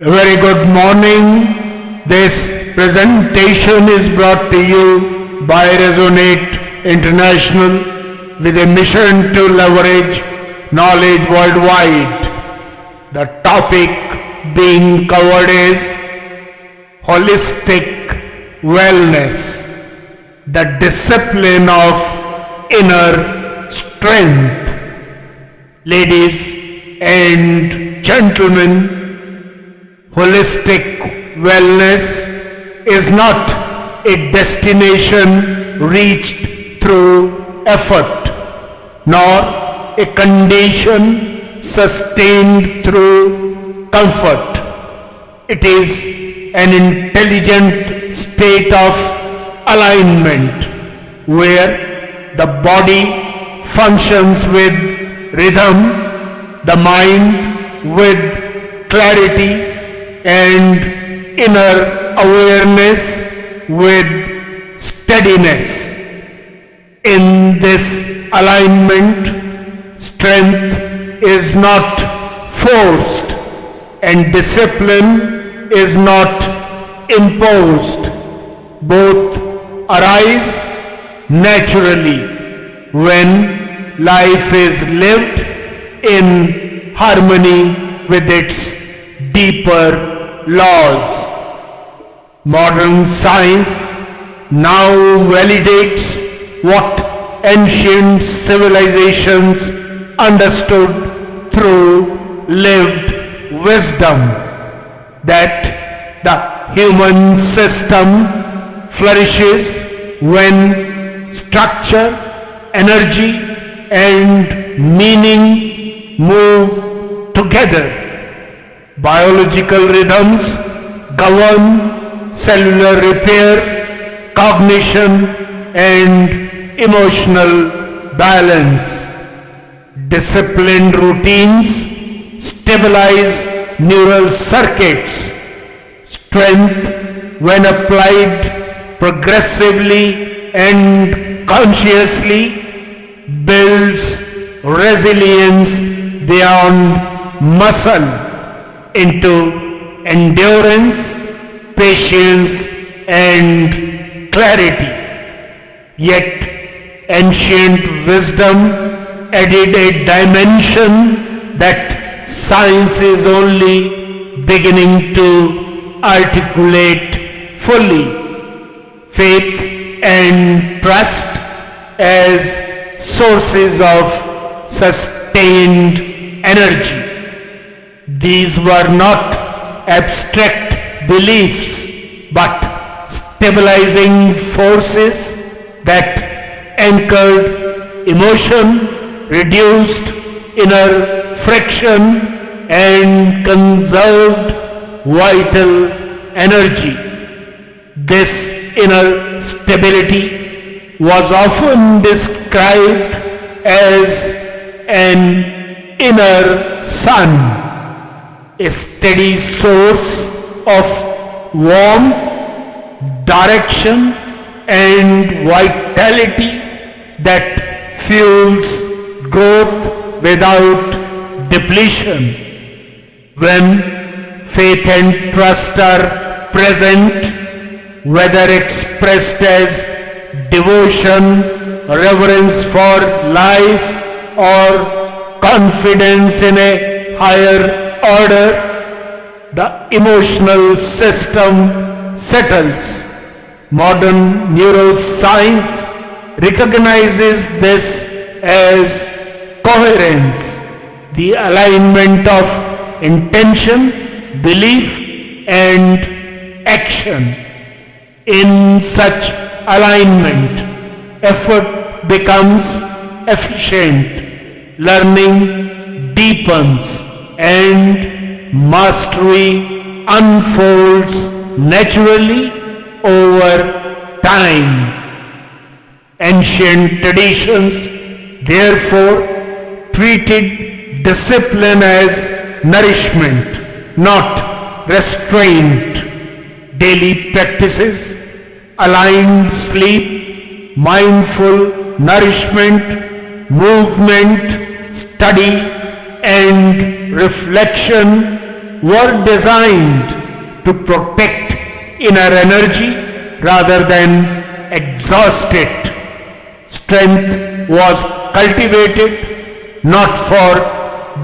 A very good morning. This presentation is brought to you by Resonate International with a mission to leverage knowledge worldwide. The topic being covered is holistic wellness, the discipline of inner strength. Ladies and gentlemen, holistic wellness is not a destination reached through effort, nor a condition sustained through comfort. It is an intelligent state of alignment where the body functions with rhythm, the mind with clarity, and inner awareness with steadiness. In this alignment, strength is not forced and discipline is not imposed. Both arise naturally when life is lived in harmony with its deeper laws. Modern science now validates what ancient civilizations understood through lived wisdom, that the human system flourishes when structure, energy, and meaning move together. Biological rhythms govern cellular repair, cognition, and emotional balance. Disciplined routines stabilize neural circuits. Strength, when applied progressively and consciously, builds resilience beyond muscle into endurance, patience, and clarity. Yet ancient wisdom added a dimension that science is only beginning to articulate fully: faith and trust as sources of sustained energy. These were not abstract beliefs, but stabilizing forces that anchored emotion, reduced inner friction, and conserved vital energy. This inner stability was often described as an inner sun, a steady source of warmth, direction, and vitality that fuels growth without depletion. When faith and trust are present, whether expressed as devotion, reverence for life, or confidence in a higher order, the emotional system settles. Modern neuroscience recognizes this as coherence, the alignment of intention, belief, and action. In such alignment, effort becomes efficient, learning deepens, and mastery unfolds naturally over time. Ancient traditions, therefore, treated discipline as nourishment, not restraint. Daily practices, aligned sleep, mindful nourishment, movement, study, and reflection were designed to protect inner energy rather than exhaust it. Strength was cultivated not for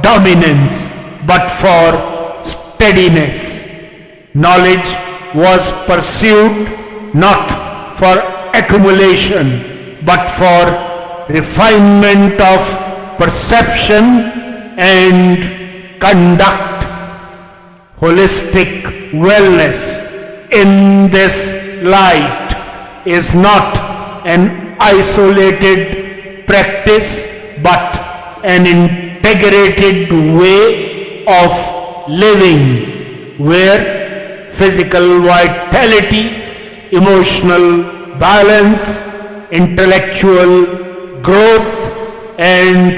dominance but for steadiness. Knowledge was pursued not for accumulation but for refinement of perception and conduct. Holistic wellness in this light is not an isolated practice but an integrated way of living where physical vitality, emotional balance, intellectual growth and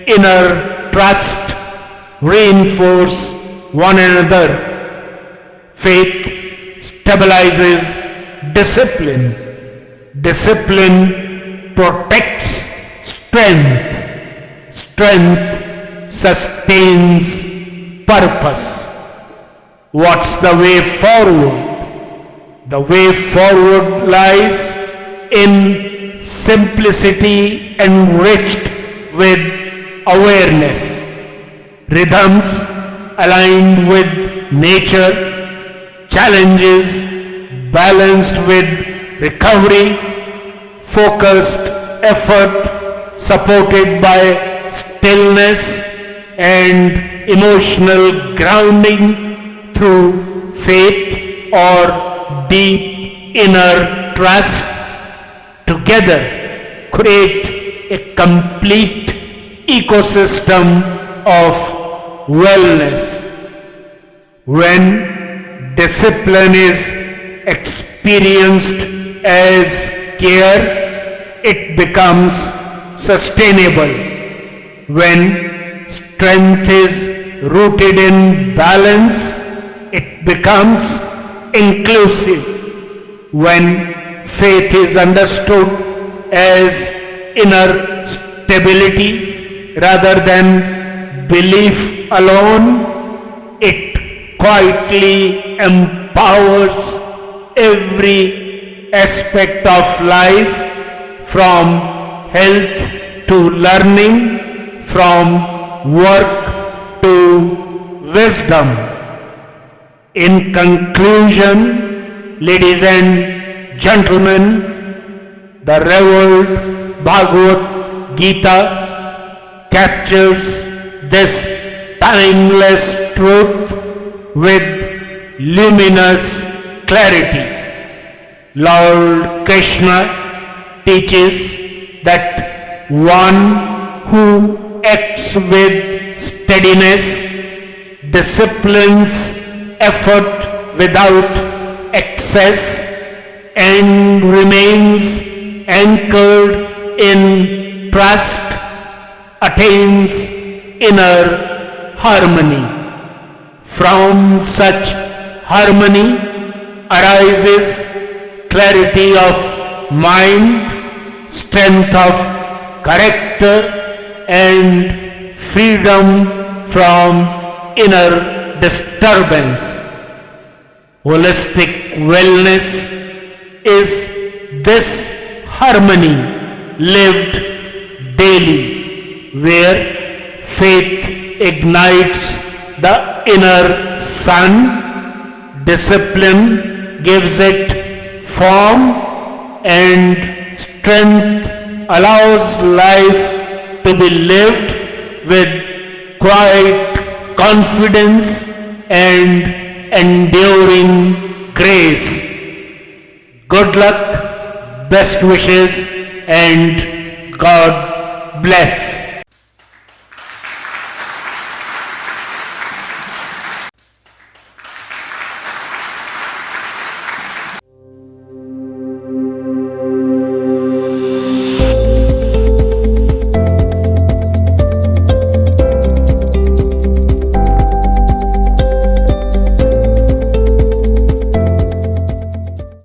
inner trust reinforce one another. Faith stabilizes discipline. Discipline protects strength. Strength sustains purpose. What's the way forward? The way forward lies in simplicity enriched with awareness. Rhythms aligned with nature, challenges balanced with recovery, focused effort supported by stillness and emotional grounding through faith or deep inner trust together create a complete ecosystem of wellness. When discipline is experienced as care, it becomes sustainable. When strength is rooted in balance, it becomes inclusive. When faith is understood as inner stability rather than belief alone, it quietly empowers every aspect of life, from health to learning, from work to wisdom. In conclusion, ladies and gentlemen, the revered Bhagavad Gita captures this timeless truth with luminous clarity. Lord Krishna teaches that one who acts with steadiness, disciplines effort without excess, and remains anchored in trust, attains inner harmony. From such harmony arises clarity of mind, strength of character, and freedom from inner disturbance. Holistic wellness is this harmony lived daily, where faith ignites the inner sun, discipline gives it form, and strength allows life to be lived with quiet confidence and enduring grace. Good luck, best wishes, and God bless.